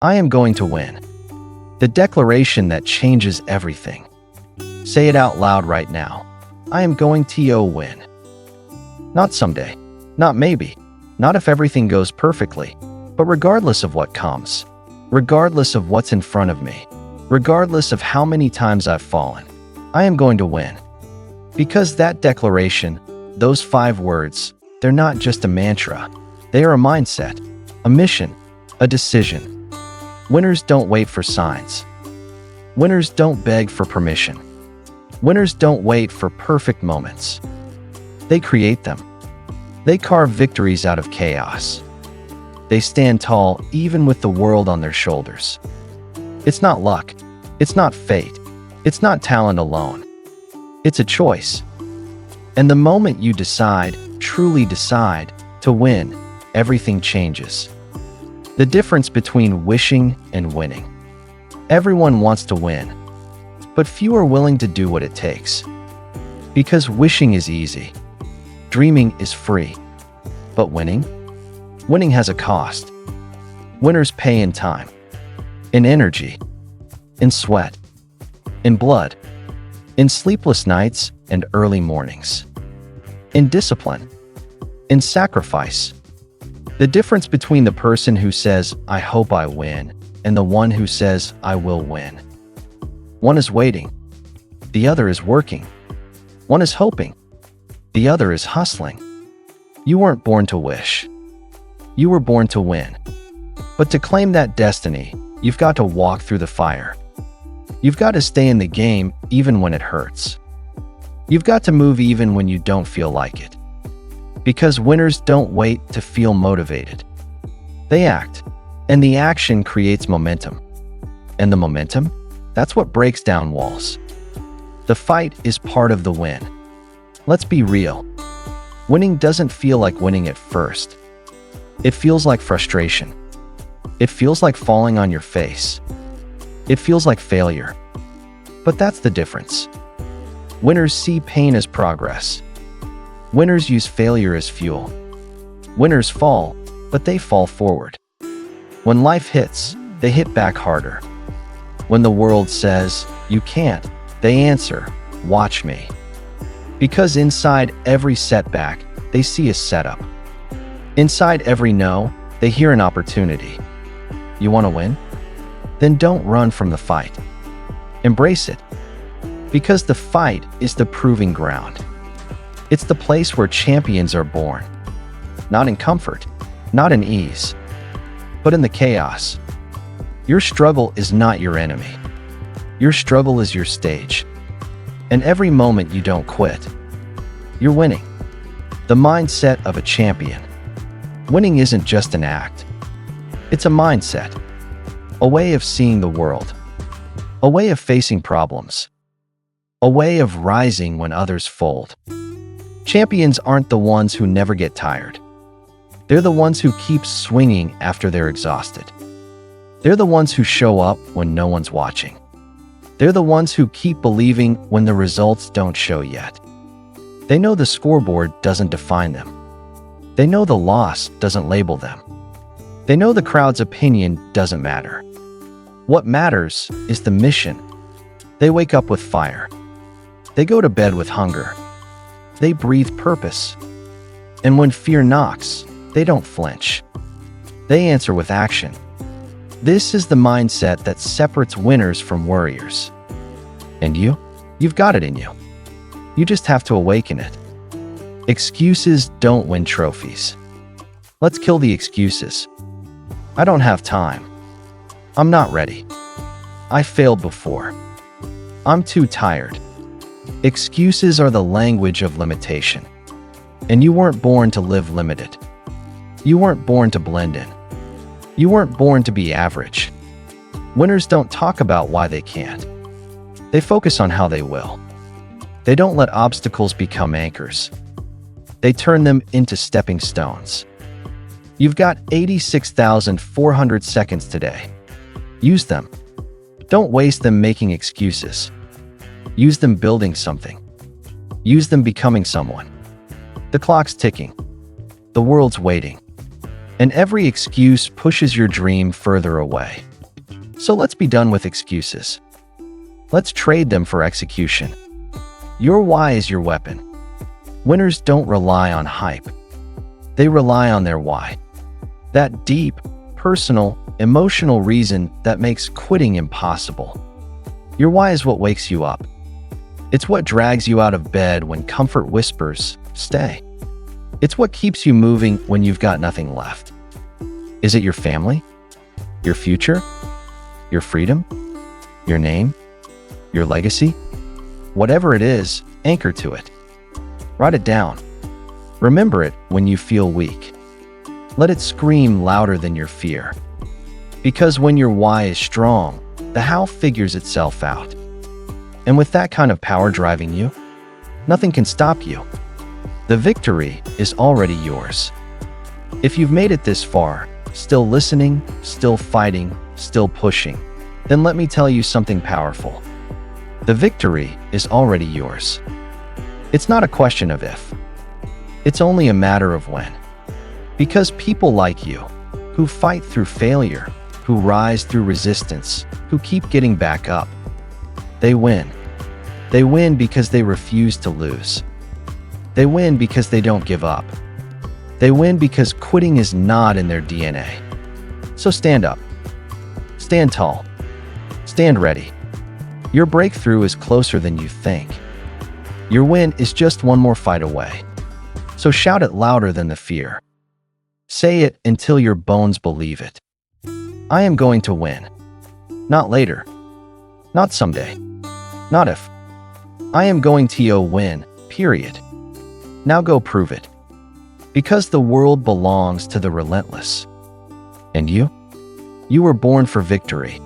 I am going to win. The declaration that changes everything. Say it out loud right now. I am going to win. Not someday, not maybe, not if everything goes perfectly, but regardless of what comes, regardless of what's in front of me, regardless of how many times I've fallen, I am going to win. Because that declaration, those 5 words, they're not just a mantra. They are a mindset, a mission, a decision. Winners don't wait for signs. Winners don't beg for permission. Winners don't wait for perfect moments. They create them. They carve victories out of chaos. They stand tall even with the world on their shoulders. It's not luck. It's not fate. It's not talent alone. It's a choice. And the moment you decide, truly decide, to win, everything changes. The difference between wishing and winning. Everyone wants to win, but few are willing to do what it takes. Because wishing is easy. Dreaming is free. But winning? Winning has a cost. Winners pay in time, in energy, in sweat, in blood, in sleepless nights and early mornings, in discipline, in sacrifice. The difference between the person who says, I hope I win, and the one who says, I will win. One is waiting. The other is working. One is hoping. The other is hustling. You weren't born to wish. You were born to win. But to claim that destiny, you've got to walk through the fire. You've got to stay in the game even when it hurts. You've got to move even when you don't feel like it. Because winners don't wait to feel motivated. They act, and the action creates momentum. And the momentum? That's what breaks down walls. The fight is part of the win. Let's be real. Winning doesn't feel like winning at first. It feels like frustration. It feels like falling on your face. It feels like failure. But that's the difference. Winners see pain as progress. Winners use failure as fuel. Winners fall, but they fall forward. When life hits, they hit back harder. When the world says, you can't, they answer, watch me. Because inside every setback, they see a setup. Inside every no, they hear an opportunity. You want to win? Then don't run from the fight. Embrace it. Because the fight is the proving ground. It's the place where champions are born. Not in comfort, not in ease, but in the chaos. Your struggle is not your enemy. Your struggle is your stage. And every moment you don't quit, you're winning. The mindset of a champion. Winning isn't just an act. It's a mindset. A way of seeing the world. A way of facing problems. A way of rising when others fold. Champions aren't the ones who never get tired. They're the ones who keep swinging after they're exhausted. They're the ones who show up when no one's watching. They're the ones who keep believing when the results don't show yet. They know the scoreboard doesn't define them. They know the loss doesn't label them. They know the crowd's opinion doesn't matter. What matters is the mission. They wake up with fire. They go to bed with hunger. They breathe purpose. And when fear knocks, they don't flinch. They answer with action. This is the mindset that separates winners from worriers. And you? You've got it in you. You just have to awaken it. Excuses don't win trophies. Let's kill the excuses. I don't have time. I'm not ready. I failed before. I'm too tired. Excuses are the language of limitation. And you weren't born to live limited. You weren't born to blend in. You weren't born to be average. Winners don't talk about why they can't. They focus on how they will. They don't let obstacles become anchors. They turn them into stepping stones. You've got 86,400 seconds today. Use them. Don't waste them making excuses. Use them building something. Use them becoming someone. The clock's ticking. The world's waiting. And every excuse pushes your dream further away. So let's be done with excuses. Let's trade them for execution. Your why is your weapon. Winners don't rely on hype. They rely on their why. That deep, personal, emotional reason that makes quitting impossible. Your why is what wakes you up. It's what drags you out of bed when comfort whispers, stay. It's what keeps you moving when you've got nothing left. Is it your family? Your future? Your freedom? Your name? Your legacy? Whatever it is, anchor to it. Write it down. Remember it when you feel weak. Let it scream louder than your fear. Because when your why is strong, the how figures itself out. And with that kind of power driving you, nothing can stop you. The victory is already yours. If you've made it this far, still listening, still fighting, still pushing, then let me tell you something powerful. The victory is already yours. It's not a question of if. It's only a matter of when. Because people like you, who fight through failure, who rise through resistance, who keep getting back up, they win. They win because they refuse to lose. They win because they don't give up. They win because quitting is not in their DNA. So stand up. Stand tall. Stand ready. Your breakthrough is closer than you think. Your win is just one more fight away. So shout it louder than the fear. Say it until your bones believe it. I am going to win. Not later. Not someday. Not if. I am going to win, period. Now go prove it. Because the world belongs to the relentless. And you? You were born for victory.